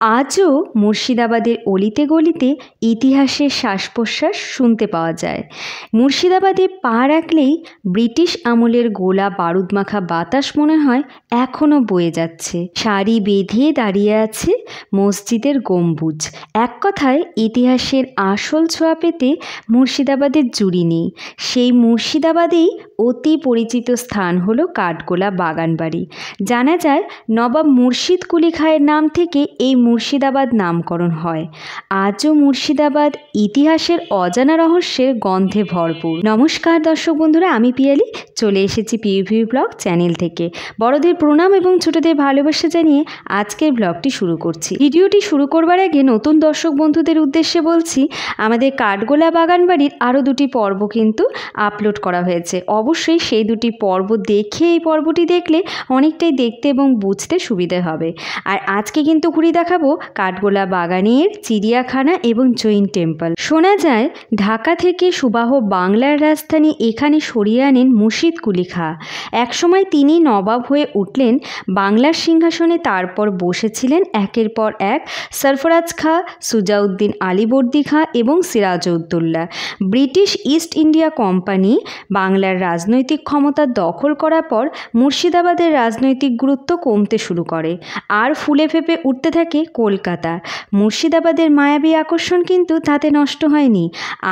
আজও মুর্শিদাবাদের অলিতে গলিতে ইতিহাসের শ্বাস-প্রশ্বাস শুনতে পাওয়া যায়। মুর্শিদাবাদে পা রাখলেই ব্রিটিশ আমলের গোলা বারুদ মাখা বাতাস মনে হয় এখনও বয়ে যাচ্ছে। সারি বেঁধে দাঁড়িয়ে আছে মসজিদের গম্বুজ। এক কথায় ইতিহাসের আসল ছোঁয়া পেতে মুর্শিদাবাদের জুড়ি নেই। সেই মুর্শিদাবাদেই অতি পরিচিত স্থান হলো কাঠগোলা বাগানবাড়ি। জানা যায় নবাব মুর্শিদ কুলি খাঁয়ের নাম থেকে এই মুর্শিদাবাদ নামকরণ হয়। আজও মুর্শিদাবাদ ইতিহাসের অজানা রহস্যের গন্ধে ভরপুর। নমস্কার দর্শক বন্ধুরা, আমি পিয়ালি চলে এসেছি পিউভি ব্লগ চ্যানেল থেকে। বড়দের প্রণাম এবং ছোটদের ভালোবাসা জানিয়ে আজকের ব্লগটি শুরু করছি। ভিডিওটি শুরু করবার আগে নতুন দর্শক বন্ধুদের উদ্দেশ্যে বলছি, আমাদের কাঠগোলা বাগানবাড়ির আরও দুটি পর্ব কিন্তু আপলোড করা হয়েছে। অবশ্যই সেই দুটি পর্ব দেখে এই পর্বটি দেখলে অনেকটাই দেখতে এবং বুঝতে সুবিধে হবে। আর আজকে কিন্তু ঘুরে দেখাবো কাঠগোলা বাগানের চিড়িয়াখানা এবং জৈন টেম্পল। শোনা যায় ঢাকা থেকে সুবাহ বাংলার রাজধানী এখানে সরিয়ে আনেন মুর্শিদ কুলি খাঁ। একসময় তিনি নবাব হয়ে উঠলেন বাংলার সিংহাসনে। তারপর বসেছিলেন একের পর এক সরফরাজ খাঁ, সুজাউদ্দিন আলীবর্দী খাঁ এবং Sirajuddaulah. British East India company বাংলার রাজনৈতিক ক্ষমতা দখল করার পর মুর্শিদাবাদের রাজনৈতিক গুরুত্ব কমতে শুরু করে, আর ফুলে ফেঁপে উঠতে থাকে কলকাতা। মুর্শিদাবাদের মায়াবী আকর্ষণ কিন্তু তাতে নষ্ট হয়নি।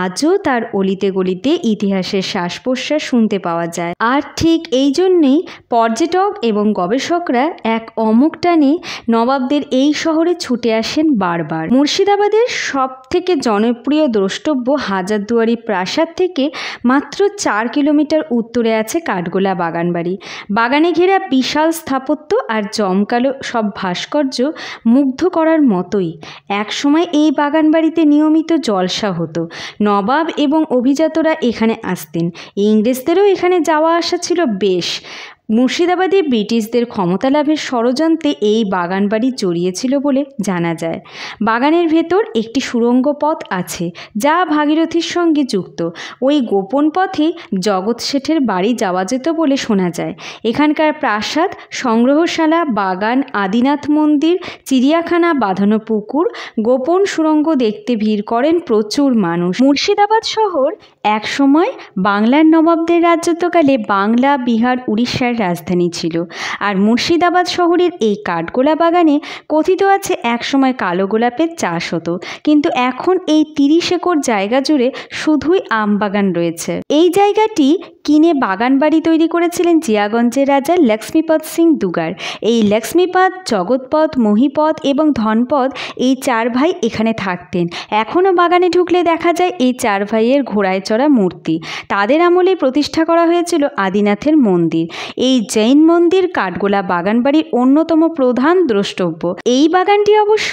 আজও তার অলিতে গলিতে ইতিহাসের শ্বাস প্রশ্বাস শুনতে পাওয়া যায়। আর ঠিক এই জন্যেই পর্যটক এবং গবেষকরা এক অমুক টানে নবাবদের এই শহরে ছুটে আসেন বারবার। মুর্শিদাবাদের সব থেকে জনপ্রিয় দ্রষ্টব্য হাজারদুয়ারি প্রাসাদ থেকে মাত্র 4 কিলোমিটার উত্তরে আছে কাঠগোলা বাগানবাড়ি। বাগানে ঘেরা বিশাল স্থাপত্য আর জমকালো সব ভাস্কর্য মুগ্ধ করার মতোই। একসময় এই বাগানবাড়িতে নিয়মিত জলসা হতো। নবাব এবং অভিজাতরা এখানে আসতেন। ইংরেজদেরও এখানে যাওয়া আসা ছিল বেশ। মুর্শিদাবাদে ব্রিটিশদের ক্ষমতা লাভের ষড়যন্ত্রে এই বাগানবাড়ি জড়িয়েছিল বলে জানা যায়। বাগানের ভেতর একটি সুড়ঙ্গ পথ আছে যা ভাগীরথীর সঙ্গে যুক্ত। ওই গোপন পথে জগৎ শেঠের বাড়ি যাওয়া যেত বলে শোনা যায়। এখানকার প্রাসাদ, সংগ্রহশালা, বাগান, আদিনাথ মন্দির, চিড়িয়াখানা, বাঁধানো পুকুর, গোপন সুড়ঙ্গ দেখতে ভিড় করেন প্রচুর মানুষ। মুর্শিদাবাদ শহর একসময় বাংলার নবাবদের রাজত্বকালে বাংলা, বিহার, উড়িষ্যার রাজধানী ছিল। আর মুর্শিদাবাদ শহরের এই কাঠগোলা বাগানে কথিত আছে একসময় কালো গোলাপের চাষ হতো, কিন্তু এখন এই 30 একর জায়গা জুড়ে শুধুই আম বাগান রয়েছে। এই জায়গাটি কিনে বাগান বাড়ি তৈরি করেছিলেন জিয়াগঞ্জের রাজা লক্ষ্মীপদ সিং দুগার। এই লক্ষ্মীপদ, জগৎপদ, মহিপদ এবং ধনপদ এই 4 ভাই এখানে থাকতেন। এখনও বাগানে ঢুকলে দেখা যায় এই 4 ভাইয়ের ঘোড়ায় চড়া মূর্তি। তাদের আমলে প্রতিষ্ঠা করা হয়েছিল আদিনাথের মন্দির। এই জৈন মন্দির কাঠগোলা বাগানবাড়ির অন্যতম প্রধান দ্রষ্টব্য। এই বাগানটি অবশ্য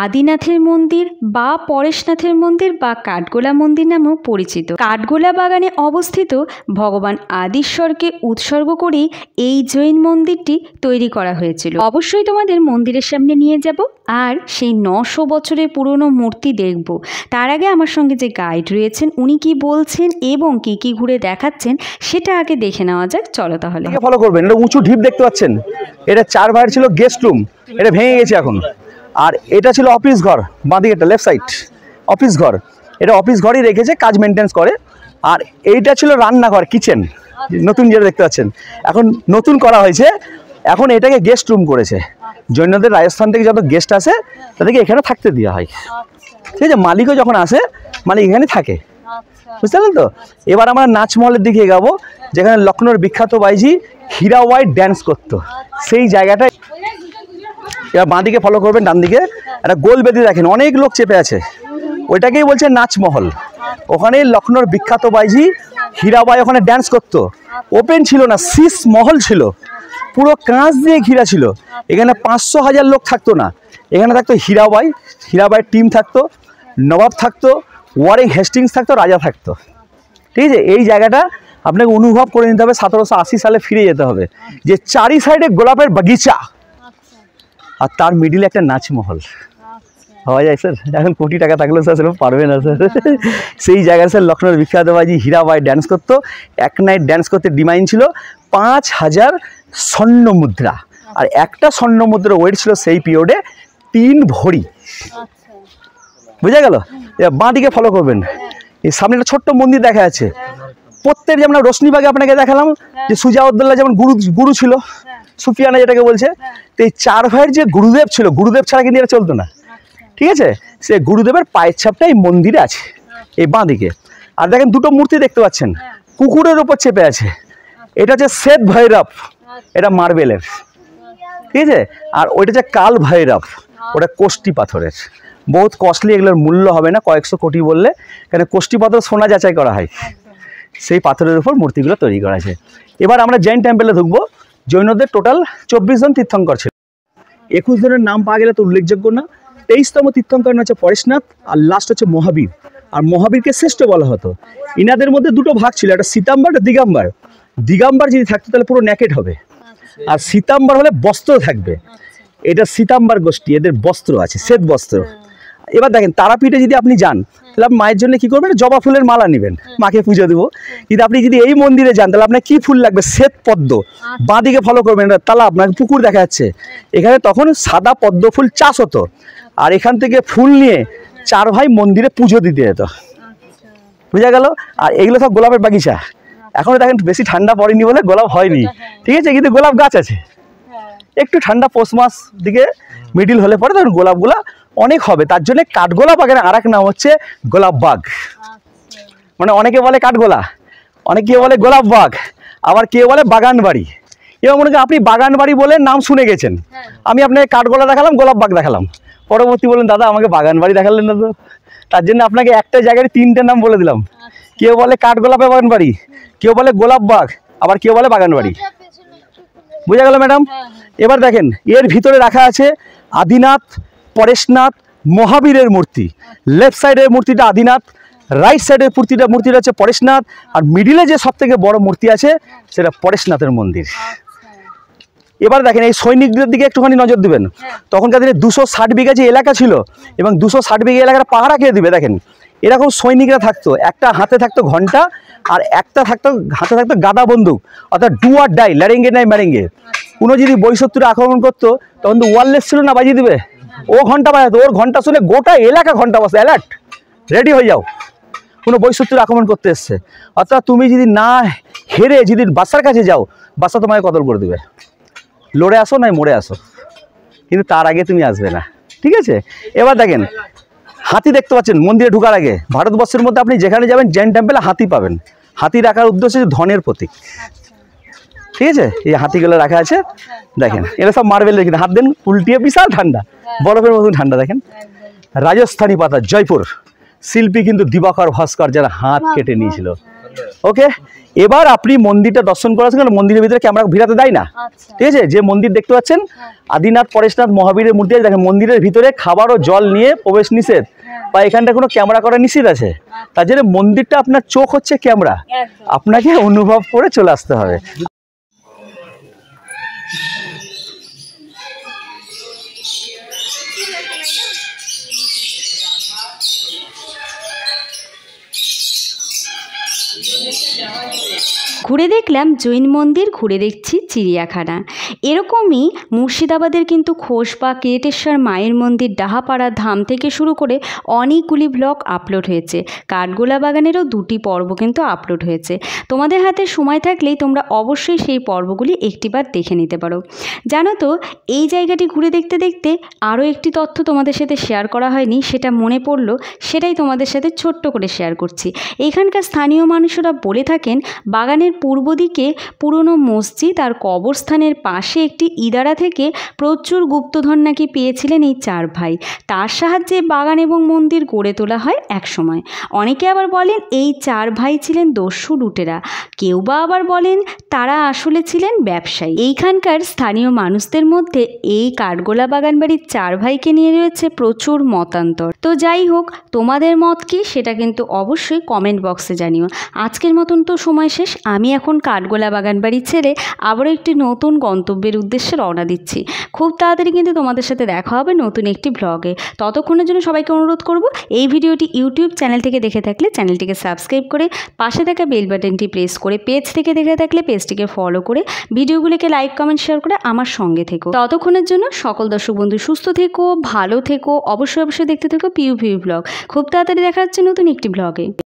আদিনাথের মন্দির বা পরেশনাথের মন্দির বা কাঠগোলা মন্দির নামেও পরিচিত। কাঠগোলা বাগানে অবস্থিত ভগবান আদিশ্বরকে উৎসর্গ করেই এই জৈন মন্দিরটি তৈরি করা হয়েছিল। অবশ্যই তোমাদের মন্দিরের সামনে নিয়ে যাব আর সেই 900 বছরের পুরনো মূর্তি দেখব। তার আগে আমার সঙ্গে যে গাইড রয়েছেন উনি কি বলছেন এবং কি কি ঘুরে দেখাচ্ছেন সেটা আগে দেখে নেওয়া যাক। চলো তাহলে ফলো করবেন। এটা উঁচু ঢিপ দেখতে পাচ্ছেন। এটা 4 ভাইয়ের ছিল গেস্ট রুম, এটা ভেঙে গেছে এখন। আর এটা ছিল অফিস ঘর, বাঁদিকেটা লেফট সাইড অফিস ঘর। এটা অফিস ঘরই রেখেছে, কাজ মেনটেন্স করে। আর এইটা ছিল রান্নাঘর, কিচেন, নতুন যেটা দেখতে পাচ্ছেন এখন নতুন করা হয়েছে। এখন এটাকে গেস্ট রুম করেছে। জৈনদের রাজস্থান থেকে যত গেস্ট আসে তাদেরকে এখানে থাকতে দেওয়া হয়। ঠিক আছে, মালিকও যখন আসে মালিক এখানে থাকে, বুঝতে পারলেন তো। এবার আমরা নাচমহলের দিকে এগাবো, যেখানে লখনৌর বিখ্যাত বাইজি হীরাবাই ড্যান্স করতো, সেই জায়গাটা। এবার বাঁদিকে ফলো করবেন, ডান দিকে একটা গোল বেদি দেখেন, অনেক লোক চেপে আছে, ওইটাকেই বলছে নাচমহল। ওখানে লখনৌর বিখ্যাত বাইজি হীরাবাই ওখানে ড্যান্স করতো। ওপেন ছিল না, শীষ মহল ছিল, পুরো কাঁচ দিয়ে ঘিরা ছিল। এখানে 500,000 লোক থাকতো না। এখানে থাকতো হীরাবাই, হীরাবাইয়ের টিম থাকতো, নবাব থাকতো, ওয়ারেন হেস্টিংস থাকতো, রাজা থাকতো। ঠিক আছে, এই জায়গাটা আপনাকে অনুভব করে নিতে হবে। 1780 সালে ফিরে যেতে হবে, যে 4 সাইডে গোলাপের বাগিচা আর তার মিডিলে একটা নাচমহল। হওয়া যায় স্যার? এখন কোটি টাকা থাকলেও স্যার সেরকম পারবে না স্যার। সেই জায়গায় স্যার লখনৌর বিখ্যাত বাজি হীরাবাই ড্যান্স করতো। এক নাইট ড্যান্স করতে ডিমান্ড ছিল 5000 স্বর্ণ মুদ্রা। আর একটা স্বর্ণ মুদ্রার ওয়েট ছিল সেই পিরিয়ডে 3 ভরি, বুঝা গেল? বাঁ দিকে ফলো করবেন, এই সামনে একটা ছোট্ট মন্দির দেখা যাচ্ছে। প্রত্যেক যেমন রোশনীবাগে আপনাকে দেখালাম যে সুজাউদ্দৌলা যেমন গুরু ছিল, সুফিয়ানা যেটাকে বলছে, তো এই 4 ভাইয়ের যে গুরুদেব ছিল, গুরুদেব ছাড়া কিন্তু এটা চলতো না, ঠিক আছে? সে গুরুদেবের পায়ের ছাপটা এই মন্দিরে আছে এই বাঁ দিকে। আর দেখেন দুটো মূর্তি দেখতে পাচ্ছেন, কুকুরের উপর চেপে আছে। এটা হচ্ছে শ্বেত ভৈরব, এটা মার্বেলের, ঠিক আছে? আর ওইটা হচ্ছে কাল ভৈরব, ওটা কোষ্টি পাথরের। বহুত কস্টলি, এগুলোর মূল্য হবে না কয়েকশো কোটি বললে, কেন কোষ্টি পাথর সোনা যাচাই করা হয়, সেই পাথরের উপর মূর্তিগুলো তৈরি করা আছে। এবার আমরা জৈন টেম্পলে ঢুকবো। জৈনদের টোটাল 24 জন তীর্থঙ্কর ছিল। 21 জনের নাম পাওয়া গেলে তো উল্লেখযোগ্য না। 23তম তীর্থঙ্কর হচ্ছে পরেশনাথ, আর লাস্ট হচ্ছে মহাবীর। আর মহাবীরকে শ্রেষ্ঠ বলা হতো। ইনাদের মধ্যে দুটো ভাগ ছিল, একটা সীতাম্বর, একটা দিগম্বর। দিগম্বর যদি থাকতো তাহলে পুরো নেকেট হবে, আর সীতাম্বর হলে বস্ত্র থাকবে। এটা সীতাম্বর গোষ্ঠী, এদের বস্ত্র আছে, শ্বেত বস্ত্র। এবার দেখেন তারাপীঠে যদি আপনি যান তাহলে আপনি মায়ের জন্য কি করবেন, জবা ফুলের মালা নেবেন, মাকে পুজো দেবো। কিন্তু আপনি যদি এই মন্দিরে যান তাহলে আপনার কি ফুল লাগবে, শ্বেত পদ্ম। বাঁ দিকে ফলো করবেন, তালা আপনার পুকুর দেখা যাচ্ছে, এখানে তখন সাদা পদ্ম ফুল চাষ হতো। আর এখান থেকে ফুল নিয়ে 4 ভাই মন্দিরে পুজো দিতে যেত, বুঝা গেল? আর এগুলো সব গোলাপের বাগিচা। এখন দেখেন বেশি ঠান্ডা পড়েনি বলে গোলাপ হয়নি, ঠিক আছে? কিন্তু গোলাপ গাছ আছে। একটু ঠান্ডা পৌষ মাস দিকে মিডিল হলে পরে তখন গোলাপগুলা অনেক হবে। তার জন্য কাঠগোলাপ বাগানের আর এক নাম হচ্ছে গোলাপ বাগ। মানে অনেকে বলে কাঠগোলা, অনেকে বলে গোলাপ বাগ, আবার কেউ বলে বাগান বাড়ি। এবার মনে করেন আপনি বাগান বাড়ি বলে নাম শুনে গেছেন, আমি আপনাকে কাঠগোলা দেখালাম, গোলাপ বাগ দেখালাম, পরবর্তী বলেন দাদা আমাকে বাগান বাড়ি দেখালেন না তো। তার জন্য আপনাকে একটা জায়গায় 3টে নাম বলে দিলাম। কেউ বলে কাঠগোলাপের বাগান বাড়ি, কেউ বলে গোলাপ বাগ, আবার কেউ বলে বাগান বাড়ি। বুঝা গেল ম্যাডাম? এবার দেখেন এর ভিতরে রাখা আছে আদিনাথ, পরেশনাথ, মহাবীরের মূর্তি। লেফট সাইডের মূর্তিটা আদিনাথ, রাইট সাইডের মূর্তিটা হচ্ছে পরেশনাথ, আর মিডিলে যে সব থেকে বড় মূর্তি আছে সেটা পরেশনাথের মন্দির। এবার দেখেন এই সৈনিকদের দিকে একটুখানি নজর দিবেন। তখনকার দিনে 260 বিঘা যে এলাকা ছিল, এবং 260 বিঘা এলাকার পাহারা কে দিবে? দেখেন এরকম সৈনিকরা থাকতো, একটা হাতে থাকতো ঘন্টা, আর একটা হাতে থাকতো গাদা বন্দুক, অর্থাৎ ডু আর ডাই, ল্যারেঙ্গে নাই ম্যারেঙ্গে। কোনো যদি বহিঃশত্রুরা আক্রমণ করতো তখন তো ওয়ারলেস ছিল না, বাজিয়ে দিবে, ও ঘন্টা বাজাতো, ওর ঘন্টা শুনে গোটা এলাকা ঘন্টা বাজতো, অ্যালার্ট, রেডি হয়ে যাও, কোনো বহিঃশত্রুরা আক্রমণ করতে এসছে। অর্থাৎ তুমি যদি না হেরে যদি বাসার কাছে যাও, বাসা তোমাকে কতল করে দেবে, লড়ে আসো নয় মরে আসো, কিন্তু তার আগে তুমি আসবে না, ঠিক আছে? এবার দেখেন হাতি দেখতে পাচ্ছেন মন্দিরে ঢোকার আগে। ভারতবর্ষের মধ্যে আপনি যেখানে যাবেন জৈন টেম্পলে হাতি পাবেন। হাতি রাখার উদ্দেশ্য হচ্ছে ধনের প্রতীক, ঠিক আছে? এই হাতিগুলো রাখা আছে, দেখেন এরা সব মার্বেলের, কিন্তু হাত দেন উল্টিয়ে, বিশাল ঠান্ডা, বরফের মতন ঠান্ডা। দেখেন রাজস্থানী পাতা, জয়পুর, শিল্পী কিন্তু দিবাকর ভাস্কর, যারা হাত কেটে নিয়েছিল। ওকে, এবার আপনি মন্দিরটা দর্শন করাচ্ছেন, কারণ মন্দিরের ভিতরে ক্যামেরা ভিড়াতে দেয় না, ঠিক আছে? যে মন্দির দেখতে পাচ্ছেন আদিনাথ, পরেশনাথ, মহাবীরের মূর্তি আছে। দেখেন মন্দিরের ভিতরে খাবার ও জল নিয়ে প্রবেশ নিষেধ, বা এখানটা কোনো ক্যামেরা করা নিষেধ আছে। তার জন্য মন্দিরটা আপনার চোখ হচ্ছে ক্যামেরা, আপনাকে অনুভব করে চলে আসতে হবে। ঘুরে দেখলাম জৈন মন্দির, ঘুরে দেখছি চিড়িয়াখানা। এরকমই মুর্শিদাবাদের কিন্তু খোস বা কিরেটেশ্বর মায়ের মন্দির, ডাহাপাড়া ধাম থেকে শুরু করে অনেকগুলি ব্লগ আপলোড হয়েছে। কাঠগোলা বাগানেরও 2টি পর্ব কিন্তু আপলোড হয়েছে। তোমাদের হাতে সময় থাকলেই তোমরা অবশ্যই সেই পর্বগুলি একটিবার দেখে নিতে পারো। জানো তো এই জায়গাটি ঘুরে দেখতে দেখতে আরও একটি তথ্য তোমাদের সাথে শেয়ার করা হয়নি, সেটা মনে পড়লো, সেটাই তোমাদের সাথে ছোট্ট করে শেয়ার করছি। এখানকার স্থানীয় মানুষরা বলে থাকেন বাগানের পূর্ব দিকে পুরনো মসজিদ আর কবরস্থানের পাশে একটি ইদারা থেকে প্রচুর গুপ্তধন নাকি পেয়েছিলেন এই 4 ভাই। তার সাহায্যে বাগান এবং মন্দির গড়ে তোলা হয় একসময়। অনেকে আবার বলেন এই 4 ভাই ছিলেন দস্যু লুটেরা, কেউ বা আবার বলেন তারা আসলে ছিলেন ব্যবসায়ী। এইখানকার স্থানীয় মানুষদের মধ্যে এই কাঠগোলা বাগান বাড়ির 4 ভাইকে নিয়ে রয়েছে প্রচুর মতান্তর। তো যাই হোক, তোমাদের মত কি সেটা কিন্তু অবশ্যই কমেন্ট বক্সে জানিও। আজকের মতন তো সময় শেষ। আমি এখন কাঠগোলা বাগান বাড়ি ছেড়ে আবারও একটি নতুন গন্তব্যের উদ্দেশ্যে রওনা দিচ্ছি। খুব তাড়াতাড়ি কিন্তু তোমাদের সাথে দেখা হবে নতুন একটি ব্লগে। ততক্ষণের জন্য সবাইকে অনুরোধ করব, এই ভিডিওটি ইউটিউব চ্যানেল থেকে দেখে থাকলে চ্যানেলটিকে সাবস্ক্রাইব করে পাশে থাকা বেল বাটনটি প্রেস করে, পেজ থেকে দেখে থাকলে পেজটিকে ফলো করে, ভিডিওগুলিকে লাইক কমেন্ট শেয়ার করে আমার সঙ্গে থেকো। ততক্ষণের জন্য সকল দর্শক বন্ধু সুস্থ থেকো, ভালো থেকো, অবশ্যই দেখতে থেকো পিউ ব্লগ। খুব তাড়াতাড়ি দেখা হচ্ছে নতুন একটি ব্লগে।